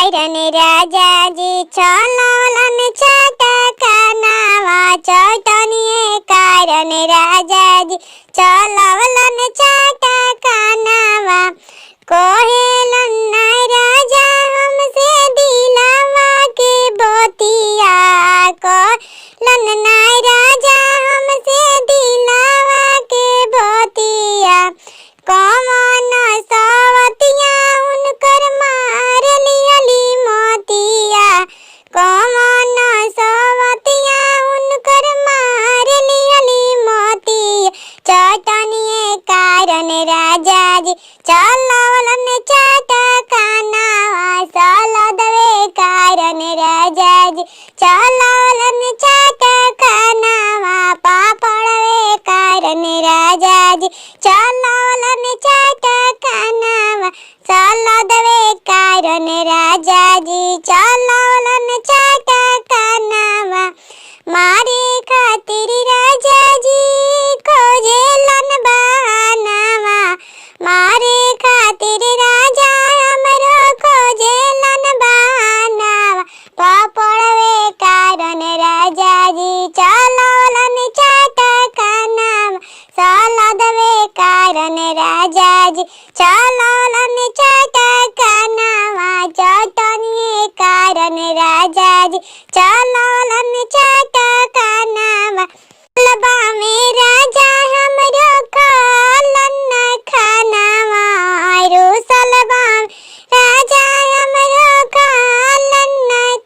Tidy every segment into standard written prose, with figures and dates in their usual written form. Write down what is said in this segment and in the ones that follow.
कारण राजाजी चललन चटकनावा चटनिए कारण राजाजी चललन चटकनावा कोहेलन राजा हमसे दिलावा के बोतिया कोहेलन राजा हमसे दिलावा के बोतिया कौन सवतिया उनकर मार लियली मोतिया कौन सवतिया उनकर मार लियली मोतिया चटनिए कारण राजाजी चललन चटकनावा सलदवे कारण राजाजी चललन चटकनावा पापड़वे कारण राजाजी चललन चटकनावा सलदवे कारण राजाजी चललन चटकनावा मारे खातिर राजाजी खोजेलन बहानावा मारे खातिर राजा हमरो खोजेलन बहानावा पापड़वे कारण राजाजी चललन चटकनावा सलदवे कारण राजाजी चललन चटकनावा चटनिए कारण राजाजी चललन चटकनावा लबा में राजा हमरो खालन खानावा रुसलबा राजा हमरो खालन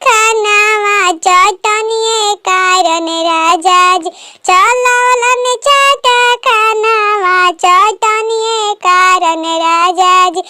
खानावा चटनिए कारण राजाजी चललन चटकनावा चटनिए कारण राजाजी